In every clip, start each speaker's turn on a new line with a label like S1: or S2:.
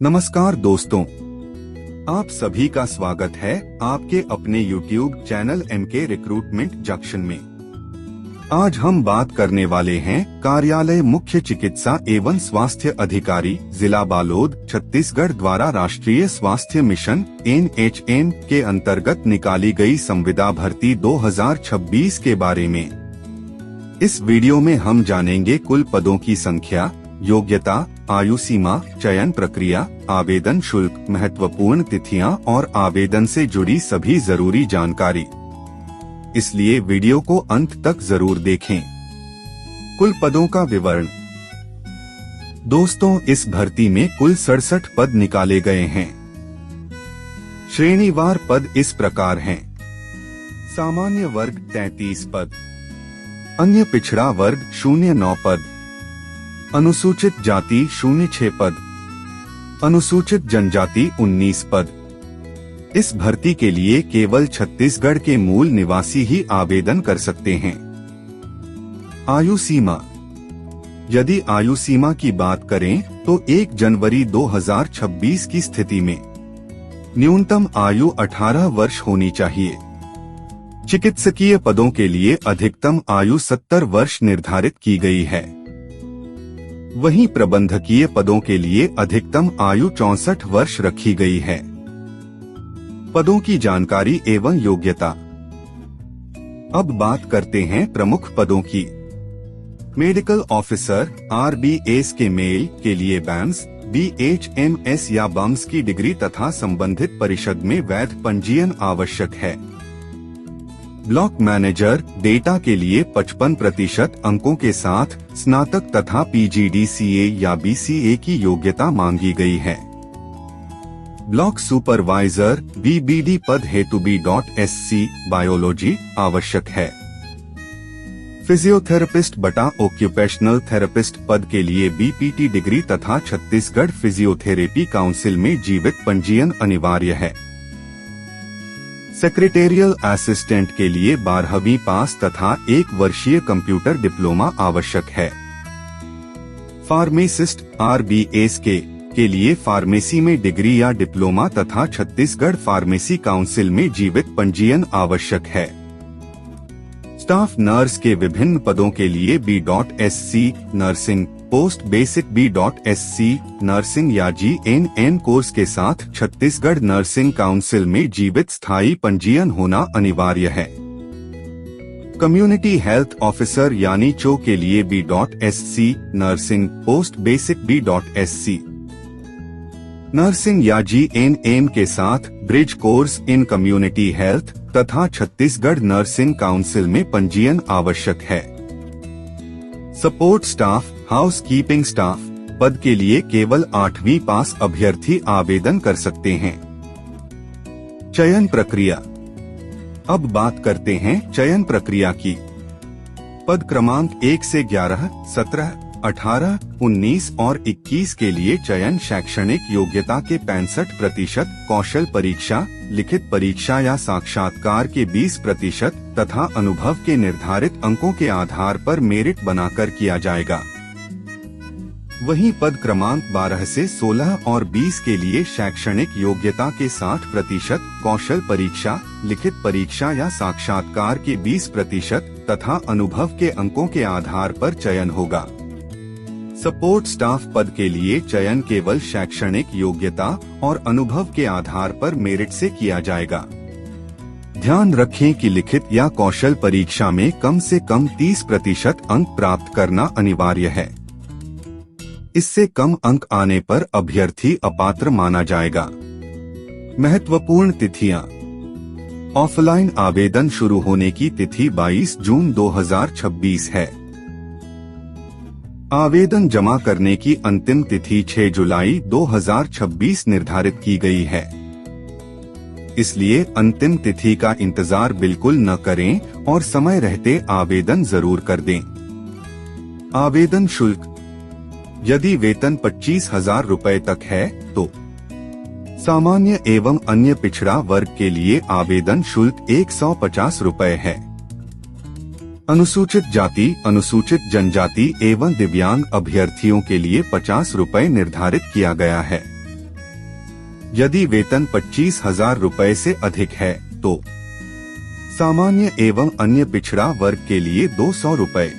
S1: नमस्कार दोस्तों, आप सभी का स्वागत है आपके अपने YouTube channel MK recruitment junction में। आज हम बात करने वाले हैं कार्यालय मुख्य चिकित्सा एवं स्वास्थ्य अधिकारी जिला बालोद छत्तीसगढ़ द्वारा राष्ट्रीय स्वास्थ्य मिशन NHM के अंतर्गत निकाली गई संविदा भर्ती 2026 के बारे में। इस वीडियो में हम जानेंगे कुल पदों की संख्या, योग्यता, आयु सीमा, चयन प्रक्रिया, आवेदन शुल्क, महत्वपूर्ण तिथियां और आवेदन से जुड़ी सभी जरूरी जानकारी। इसलिए वीडियो को अंत तक जरूर देखें। कुल पदों का विवरण। दोस्तों, इस भर्ती में कुल 67 पद निकाले गए हैं। श्रेणीवार पद इस प्रकार हैं। सामान्य वर्ग 33 पद, अन्य पिछड़ा वर्ग 09 पद, अनुसूचित जाति 06 पद, अनुसूचित जनजाति 19 पद। इस भर्ती के लिए केवल छत्तीसगढ़ के मूल निवासी ही आवेदन कर सकते हैं। आयु सीमा। यदि आयु सीमा की बात करें तो 1 जनवरी 2026 की स्थिति में न्यूनतम आयु 18 वर्ष होनी चाहिए। चिकित्सकीय पदों के लिए अधिकतम आयु 70 वर्ष निर्धारित की गई है। वहीं प्रबंधकीय पदों के लिए अधिकतम आयु 64 वर्ष रखी गई है। पदों की जानकारी एवं योग्यता। अब बात करते हैं प्रमुख पदों की। मेडिकल ऑफिसर RBS के मेल के लिए बैंस, BHMS या बम्स की डिग्री तथा संबंधित परिषद में वैध पंजीयन आवश्यक है। ब्लॉक मैनेजर डेटा के लिए 55% अंकों के साथ स्नातक तथा PGDCA या BCA की योग्यता मांगी गई है। ब्लॉक सुपरवाइजर BBD पद हेतु B.SC बायोलॉजी आवश्यक है। फिजियोथेरेपिस्ट बटा ऑक्यूपेशनल थेरेपिस्ट पद के लिए BPT डिग्री तथा छत्तीसगढ़ फिजियोथेरेपी काउंसिल में जीवित पंजीयन अनिवार्य है। सेक्रेटेरियल असिस्टेंट के लिए 12वीं पास तथा 1 वर्षीय कंप्यूटर डिप्लोमा आवश्यक है। फार्मेसिस्ट RBS के लिए फार्मेसी में डिग्री या डिप्लोमा तथा छत्तीसगढ़ फार्मेसी काउंसिल में जीवित पंजीयन आवश्यक है। स्टाफ नर्स के विभिन्न पदों के लिए B.SC nursing post basic B.SC nursing या GNN कोर्स के साथ छत्तीसगढ़ नर्सिंग काउंसिल में जीवित स्थायी पंजीयन होना अनिवार्य है। कम्युनिटी हेल्थ ऑफिसर यानी CHO के लिए B.SC nursing post basic B.SC nursing या GNM के साथ bridge course in community health तथा छत्तीसगढ़ नर्सिंग काउंसिल में पंजीयन आवश्यक है। सपोर्ट स्टाफ हाउसकीपिंग स्टाफ पद के लिए केवल 8वीं पास अभ्यर्थी आवेदन कर सकते हैं। चयन प्रक्रिया। अब बात करते हैं चयन प्रक्रिया की। पद क्रमांक 1 से 11, 17, 18, 19 और 21 के लिए चयन शैक्षणिक योग्यता के 65%, कौशल परीक्षा, लिखित परीक्षा या साक्षात्कार के 20% तथा अनुभव के निर्धारित अंकों के आधार पर मेरिट बनाकर किया जाएगा। वहीं पद क्रमांक 12 से 16 और 20 के लिए शैक्षणिक योग्यता के 60%, कौशल परीक्षा, लिखित परीक्षा या साक्षात्कार के 20% तथा अनुभव के अंकों के आधार पर चयन होगा। सपोर्ट स्टाफ पद के लिए चयन केवल शैक्षणिक योग्यता और अनुभव के आधार पर मेरिट से किया जाएगा। ध्यान रखें कि लिखित या कौशल परीक्षा में कम से कम 30% अंक प्राप्त करना अनिवार्य है। इससे कम अंक आने पर अभ्यर्थी अपात्र माना जाएगा। महत्वपूर्ण तिथियां। ऑफलाइन आवेदन शुरू होने की तिथि 22 जून 2026 है। आवेदन जमा करने की अंतिम तिथि 6 जुलाई 2026 निर्धारित की गई है। इसलिए अंतिम तिथि का इंतजार बिल्कुल न करें और समय रहते आवेदन जरूर कर दें। आवेदन शुल्क। यदि वेतन 25,000 रुपए तक है तो सामान्य एवं अन्य पिछड़ा वर्ग के लिए आवेदन शुल्क 150 रुपए है। अनुसूचित जाति, अनुसूचित जनजाति एवं दिव्यांग अभ्यर्थियों के लिए 50 रुपए निर्धारित किया गया है। यदि वेतन 25,000 रुपए से अधिक है तो सामान्य एवं अन्य पिछड़ा वर्ग के लिए 200 रुपए,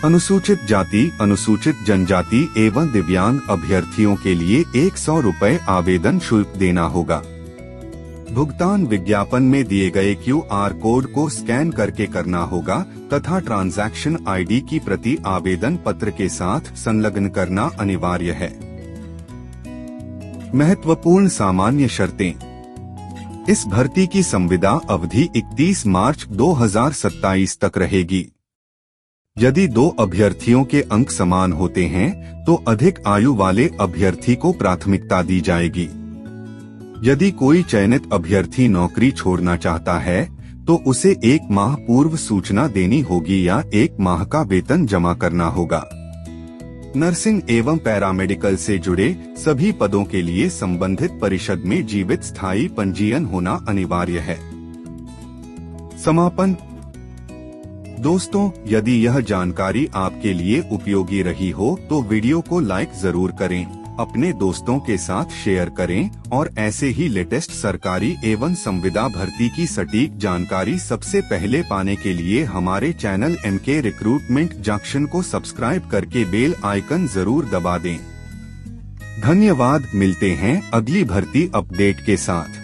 S1: अनुसूचित जाति, अनुसूचित जनजाति एवं दिव्यांग अभ्यर्थियों के लिए 100 रुपए आवेदन शुल्क देना होगा। भुगतान विज्ञापन में दिए गए QR कोड को स्कैन करके करना होगा तथा ट्रांजैक्शन ID की प्रति आवेदन पत्र के साथ संलग्न करना अनिवार्य है। महत्वपूर्ण सामान्य शर्तें। इस भर्ती की संविदा अवधि 31 मार्च 2027 तक रहेगी। यदि दो अभ्यर्थियों के अंक समान होते हैं तो अधिक आयु वाले अभ्यर्थी को प्राथमिकता दी जाएगी। यदि कोई चयनित अभ्यर्थी नौकरी छोड़ना चाहता है तो उसे 1 माह पूर्व सूचना देनी होगी या 1 माह का वेतन जमा करना होगा। नर्सिंग एवं पैरामेडिकल से जुड़े सभी पदों के लिए संबंधित परिषद में जीवित स्थायी पंजीयन होना अनिवार्य है। समापन। दोस्तों, यदि यह जानकारी आपके लिए उपयोगी रही हो तो वीडियो को लाइक जरूर करें, अपने दोस्तों के साथ शेयर करें और ऐसे ही लेटेस्ट सरकारी एवं संविदा भर्ती की सटीक जानकारी सबसे पहले पाने के लिए हमारे चैनल MK रिक्रूटमेंट जंक्शन को सब्सक्राइब करके बेल आइकन जरूर दबा दें। धन्यवाद। मिलते हैं अगली भर्ती अपडेट के साथ।